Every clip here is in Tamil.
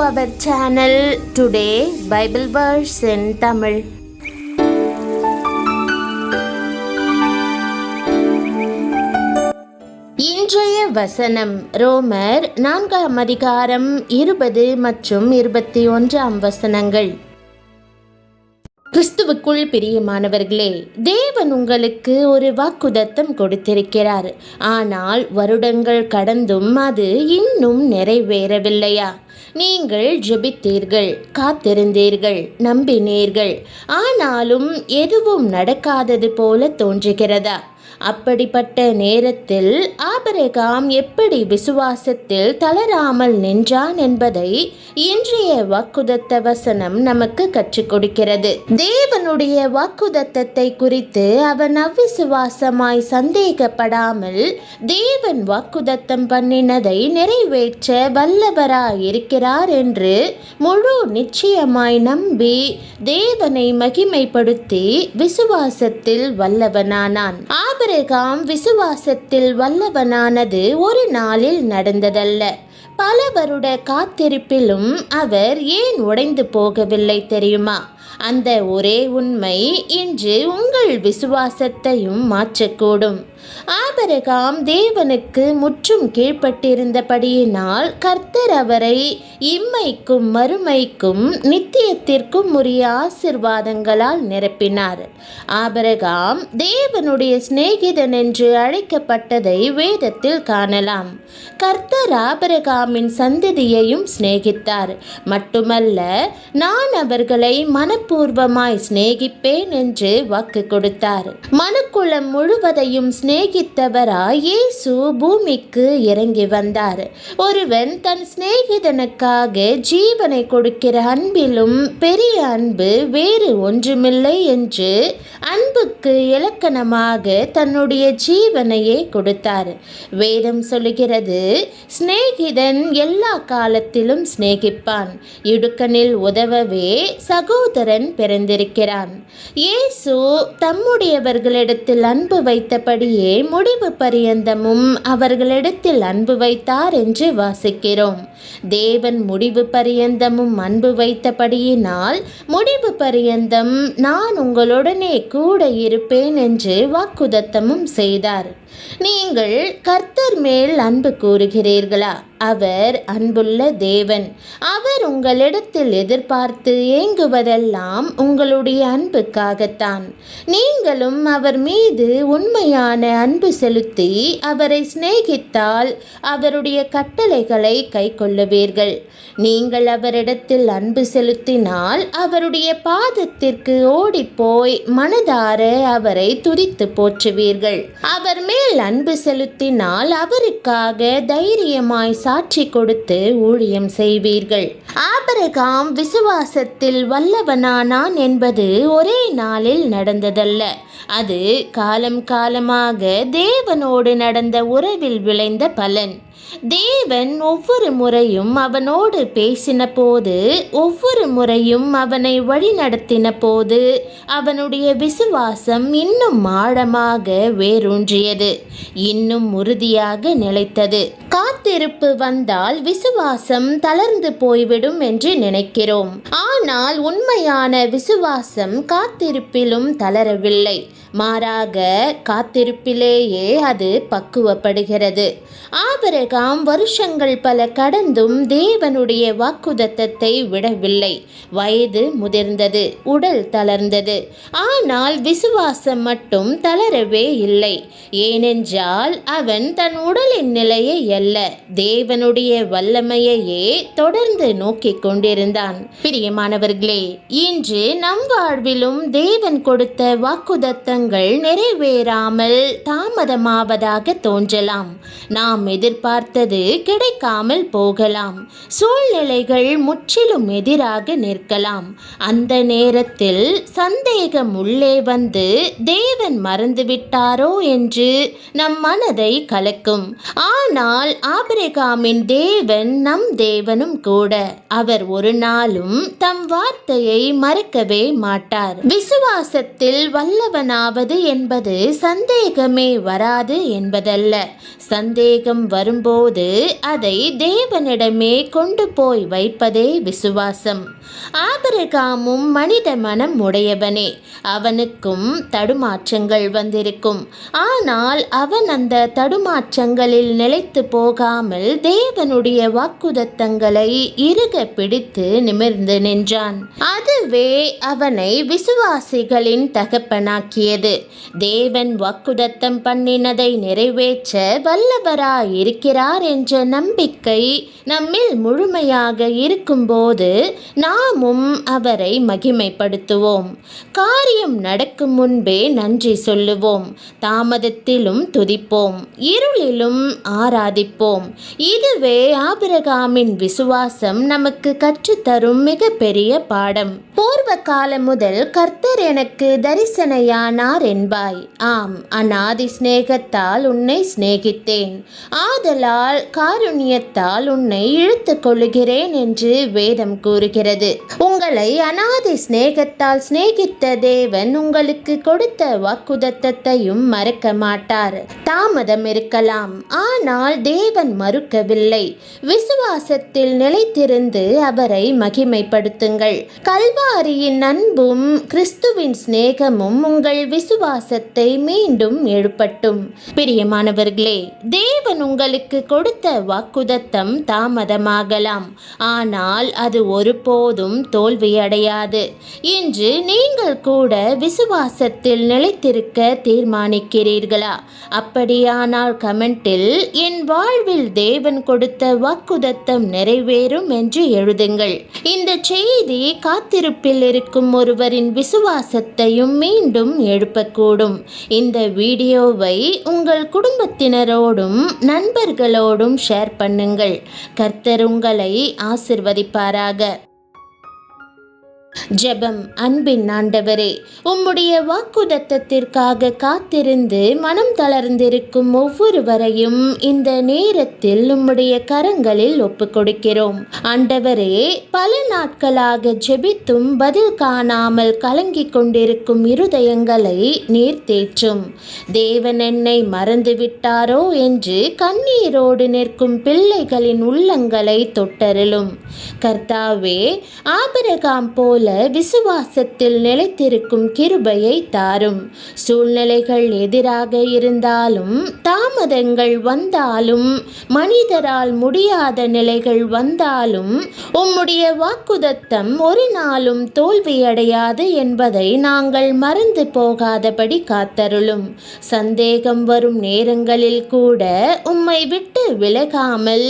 our channel. Today Bible verse in Tamil. இன்றைய வசனம் ரோமர் 4ஆம் அதிகாரம் 20 மற்றும் 21 வசனங்கள். கிறிஸ்துவுக்குள் பிரியமானவர்களே, தேவன் உங்களுக்கு ஒரு வாக்குத்தத்தம் கொடுத்திருக்கிறார். ஆனால் வருடங்கள் கடந்தும் அது இன்னும் நிறைவேறவில்லையா? நீங்கள் ஜெபித்தீர்கள், காத்திருந்தீர்கள், நம்பினீர்கள், ஆனாலும் எதுவும் நடக்காதது போல தோன்றுகிறதா? அப்படிப்பட்ட நேரத்தில் ஆபிரகாம் எப்படி விசுவாசத்தில் தளராமல் நின்றான் என்பதை இன்றைய வாக்குத்தத்த வசனம் நமக்கு கற்றுக் கொடுக்கிறது. தேவனுடைய வாக்குத்தத்தத்தை குறித்து அவன் அவ்விசுவாசமாய் சந்தேகப்படாமல் தேவன் வாக்குத்தத்தம் பண்ணினதை நிறைவேற்ற வல்லவராய் இருக்கிறார் என்று முழு நிச்சயமாய் நம்பி தேவனை மகிமைப்படுத்தி விசுவாசத்தில் வல்லவனானான். ஆபிரகாம் விசுவாசத்தில் வல்லவனானது ஒரு நாளில் நடந்ததல்ல. பல வருட காத்திருப்பிலும் அவர் ஏன் உடைந்து போகவில்லை தெரியுமா? அந்த ஒரே உண்மை இன்று உங்கள் விசுவாசத்தையும் மாற்றக்கூடும். ஆபிரகாம் தேவனுக்கு முற்றும் கீழ்ப்பட்டிருந்தபடியினால் கர்த்தர் அவரை இம்மைக்கும் மறுமைக்கும் நித்தியத்திற்கும் உரிய ஆசீர்வாதங்களால் நிரப்பினார். ஆபிரகாம் தேவனுடைய சிநேகிதன் என்று அழைக்கப்பட்டதை வேதத்தில் காணலாம். கர்த்தர் ஆபிரகாமின் சந்ததியையும் சிநேகித்தார். மட்டுமல்ல, நான் அவர்களை மனப்பூர்வமாய் சிநேகிப்பேன் என்று வாக்கு கொடுத்தார். மனுக்குலம் முழுவதையும் சிநேகித்தவராய் இயேசு பூமிக்கு இறங்கி வந்தார். ஒருவன் தன் சிநேகிதனுக்காக ஜீவனை கொடுக்கிற அன்பிலும் பெரிய அன்பு வேறு ஒன்றுமில்லை என்று அன்புக்கு இலக்கணமாக தன்னுடைய ஜீவனையே கொடுத்தார். வேதம் சொல்லுகிறது, சிநேகிதன் எல்லா காலத்திலும் சிநேகிப்பான். இடுக்கனில் உதவவே சகோதரன் பிறந்திருக்கிறான். இயேசு தம்முடையவர்களிடத்தில் அன்பு வைத்தபடியே முடிவு பரியந்தமும் அவர்களிடத்தில் அன்பு வைத்தார் என்று வாசிக்கிறோம். தேவன் முடிவு பரியந்தமும் அன்பு வைத்தபடியினால் முடிவு பரியந்தம் நான் உங்களுடனே கூட இருப்பேன் என்று வாக்குத்தத்தமும் செய்தார். நீங்கள் கர்த்தர் மேல் அன்பு கூறுகிறீர்களா? அவர் அன்புள்ள தேவன். அவர் உங்களிடத்தில் எதிர்பார்த்து ஏங்குவதெல்லாம் உங்களுடைய அன்புக்காகத்தான். நீங்களும் அவர் மீது உண்மையான அன்பு செலுத்தி அவரை சிநேகித்தால் அவருடைய கட்டளைகளை கைக்கொள்ளுவீர்கள். நீங்கள் அவரிடத்தில் அன்பு செலுத்தினால் அவருடைய பாதத்திற்கு ஓடிப்போய் மனதார அவரை துதித்து போற்றுவீர்கள். அவர் மேல் அன்பு செலுத்தினால் அவருக்காக தைரியமாய் சாட்சி கொடுத்து ஊழியம் செய்வீர்கள். ஆபிரகாம் விசுவாசத்தில் வல்லவனானான் என்பது ஒரே நாளில் நடந்ததல்ல. அது காலம் காலமாக தேவனோடு நடந்த உறவில் விளைந்த பலன். தேவன் ஒவ்வொரு முறையும் அவனோடு பேசின போது, ஒவ்வொரு முறையும் அவனை வழிநடத்தின போது அவனுடைய விசுவாசம் இன்னும் ஆழமாக வேரூன்றியது, இன்னும் உறுதியாக நிலைத்தது. காத்திருப்பு வந்தால் விசுவாசம் தளர்ந்து போய்விடும் என்று நினைக்கிறோம். ஆனால் உண்மையான விசுவாசம் காத்திருப்பிலும் தளரவில்லை. மாறாக காத்திருப்பிலேயே அது பக்குவப்படுகிறது. ஆபிரகாம் வருஷங்கள் பல கடந்தும் தேவனுடைய வாக்குத்தத்தத்தை விடவில்லை. வயது முதிர்ந்தது, உடல் தளர்ந்தது. ஆனால் விசுவாசம் மட்டும் தளரவே இல்லை. ஏனென்றால் அவன் தன் உடலின் நிலையை அல்ல, தேவனுடைய வல்லமையையே தொடர்ந்து நோக்கிக் கொண்டிருந்தான். பிரியமானவர்களே, இன்று நம் வாழ்விலும் தேவன் கொடுத்த வாக்குத்தத்தங்கள் நிறைவேறாமல் தாமதமாவதாக தோன்றலாம். நாம் எதிர்பார்த்தது கிடைக்காமல் போகலாம். சூழ்நிலைகள் முற்றிலும் எதிராக நிற்கலாம். அந்த நேரத்தில் சந்தேகம் உள்ளே வந்து தேவன் மறந்துவிட்டாரோ என்று நம் மனதை கலக்கும். ஆனால் ஆபிரகாமின் தேவன் நம் தேவனும் கூட. அவர் ஒரு நாளும் தம் வார்த்தையை மறக்கவே மாட்டார். விசுவாசத்தில் வல்லவனாக நலமாவது என்பது சந்தேகமே வராது என்பதல்ல. சந்தேகம் வரும்போது அதை தேவனிடமே கொண்டு போய் வைப்பதே விசுவாசம். ஆபிரகாமும் மனித மனம் உடையவனே. அவனுக்கும் தடுமாற்றங்கள் வந்திருக்கும். ஆனால் அவன் அந்த தடுமாற்றங்களில் நிலைத்து போகாமல் தேவனுடைய வாக்குதத்தங்களை இறுக பிடித்து நிமிர்ந்து நின்றான். அதுவே அவனை விசுவாசிகளின் தகப்பனாக்கியது. தேவன் வாக்குதத்தம் பண்ணினதை நிறைவேற்ற வல்லவராய் இருக்கிறார் என்ற நம்பிக்கை நம்மில் முழுமையாக இருக்கும்போது நாமும் அவரை மகிமைப்படுத்துவோம். காரியம் நடக்கும் முன்பே நன்றி சொல்லுவோம். தாமதத்திலும் துதிப்போம், இருளிலும் ஆராதிப்போம். இதுவே ஆபிரகாமின் விசுவாசம் நமக்கு கற்றுத்தரும் மிகப்பெரிய பாடம். பூர்வ காலம் முதல் கர்த்தர் எனக்கு தரிசனையானார் என்பாய். ஆம், அநாதி சிநேகத்தால் உன்னை சிநேகித்தேன், ஆதலால் காருண்யத்தால் உன்னை இழுத்து கொள்ளுகிறேன் என்று வேதம் கூறுகிறது. உங்களை அநாதி சிநேகத்தால் சிநேகித்த தேவன் உங்களுக்கு கொடுத்த வாக்குதத்தத்தையும் மறக்க மாட்டார். தாமதம் இருக்கலாம், ஆனால் தேவன் மறுக்கவில்லை. விசுவாசத்தில் நிலைத்திருந்து அவரை மகிமைப்படுத்துங்கள். கல்வாரியின் அன்பும் கிறிஸ்துவின் சிநேகமும் உங்கள் விசுவாசத்தை மீண்டும் எழுப்பட்டும். பிரியமானவர்களே, தேவன் உங்களுக்கு கொடுத்த வாக்குதத்தம் தாமதமாகலாம், ஆனால் அது ஒருபோதும் தோல்வியடையாது. இன்று நீங்கள் கூட விசுவாசத்தில் நிலைத்திருக்க தீர்மானிக்கிறீர்களா? அப்படியானால் கமெண்டில் என் வாழ்வில் தேவன் கொடுத்த வாக்குதத்தம் நிறைவேறும் என்று எழுதுங்கள். இந்த செய்தி காத்திருப்பில் இருக்கும் ஒருவரின் விசுவாசத்தையும் மீண்டும் எழுப்பக்கூடும். இந்த வீடியோவை உங்கள் குடும்பத்தினரோடும் நண்பர்களோடும் ஷேர் பண்ணுங்கள். கர்த்தர் உங்களை ஆசிர்வதிப்பாராக. ஜெபம். அன்பின் ஆண்டவரே, உம்முடைய வாக்குதத்தத்திற்காக காத்திருந்து மனம் தளர்ந்திருக்கும் ஒவ்வொருவரையும் இந்த நேரத்தில் உம்முடைய கரங்களில் ஒப்புக் கொடுக்கிறோம். ஆண்டவரே, பல நாட்களாக ஜெபித்தும் பதில் காணாமல் கலங்கிக் கொண்டிருக்கும் இருதயங்களை நீர் தேற்றும். தேவன் என்னை மறந்து விட்டாரோ என்று கண்ணீரோடு நிற்கும் பிள்ளைகளின் உள்ளங்களை தொட்டருளும். கர்த்தாவே, ஆபிரகாம் போல விசுவாசத்தில் நிலைத்திருக்கும் கிருபையை தாரும். சூழ்நிலைகள் எதிராக இருந்தாலும், தாமதங்கள் வந்தாலும், மனிதரால் முடியாத நிலைகள் வந்தாலும், உம்முடைய வாக்குதத்தம் ஒரு நாளும் தோல்வியடையாது என்பதை நாங்கள் மறந்து போகாதபடி காத்தருளும். சந்தேகம் வரும் நேரங்களில் கூட உம்மை விட்டு விலகாமல்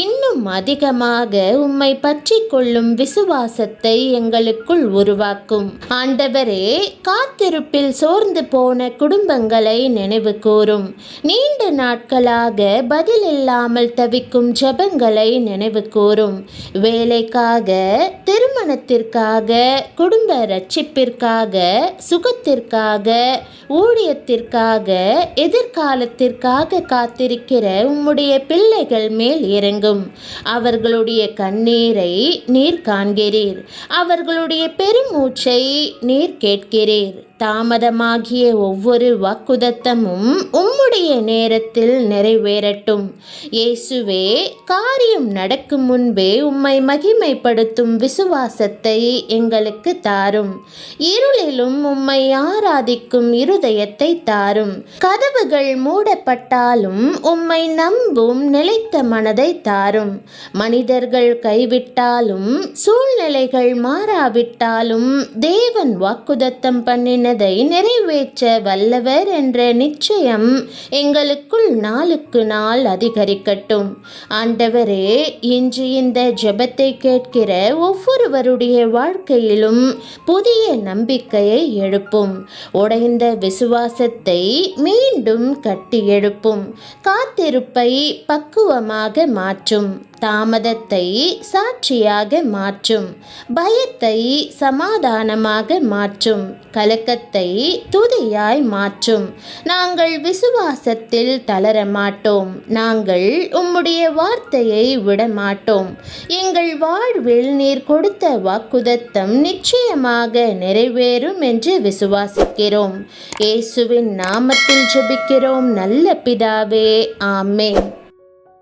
இன்னும் அதிகமாக உம்மை பற்றி கொள்ளும் விசுவாசத்தை எங்களுக்குள் உருவாக்கும். ஆண்டவரே, காத்திருப்பில் சோர்ந்து போன குடும்பங்களை நினைவு கூறும். நீண்ட நாட்களாக பதில் இல்லாமல் தவிக்கும் ஜெபங்களை நினைவு கூறும். வேலைக்காக, திருமணத்திற்காக, குடும்ப ரட்சிப்பிற்காக, சுகத்திற்காக, ஊழியத்திற்காக, எதிர்காலத்திற்காக காத்திருக்கிற உம்முடைய பிள்ளைகள் மேல் இறங்கும். அவர்களுடைய கண்ணீரை நீர் காண்கிறீர். அவர்களுடைய பெருமூச்சை நீர் கேட்கிறீர். தாமதமாகிய ஒவ்வொரு வாக்குதத்தமும் உம்முடைய நேரத்தில் நிறைவேறட்டும். இயேசுவே, காரியம் நடக்கும் முன்பே உம்மை மகிமைப்படுத்தும் விசுவாசத்தை எங்களுக்கு தாரும். இருளிலும் உம்மை ஆராதிக்கும் இருதயத்தை தாரும். கதவுகள் மூடப்பட்டாலும் உம்மை நம்பும் நிலைத்த மனதை தாரும். மனிதர்கள் கைவிட்டாலும், சூழ்நிலைகள் மாறாவிட்டாலும், தேவன் வாக்குதத்தம் பண்ணின நிறைவேற்ற வல்லவர் என்ற நிச்சயம் எங்களுக்குள் நாளுக்கு நாள் அதிகரிக்கட்டும். ஆண்டவரே, இன்று இந்த ஜெபத்தை கேட்கிற ஒவ்வொருவருடைய வாழ்க்கையிலும் புதிய நம்பிக்கையை எழுப்பும். உடைந்த விசுவாசத்தை மீண்டும் கட்டி எழுப்பும். காத்திருப்பை பக்குவமாக மாற்றும். தாமதத்தை சாட்சியாக மாற்றும், பயத்தை சமாதானமாக மாற்றும், கலக்கத்தை துதியாய் மாற்றும். நாங்கள் விசுவாசத்தில் தளர மாட்டோம். நாங்கள் உம்முடைய வார்த்தையை விடமாட்டோம். எங்கள் வாழ்வில் நீர் கொடுத்த வாக்குதத்தம் நிச்சயமாக நிறைவேறும் என்று விசுவாசிக்கிறோம். இயேசுவின் நாமத்தில் ஜெபிக்கிறோம் நல்ல பிதாவே, ஆமென்.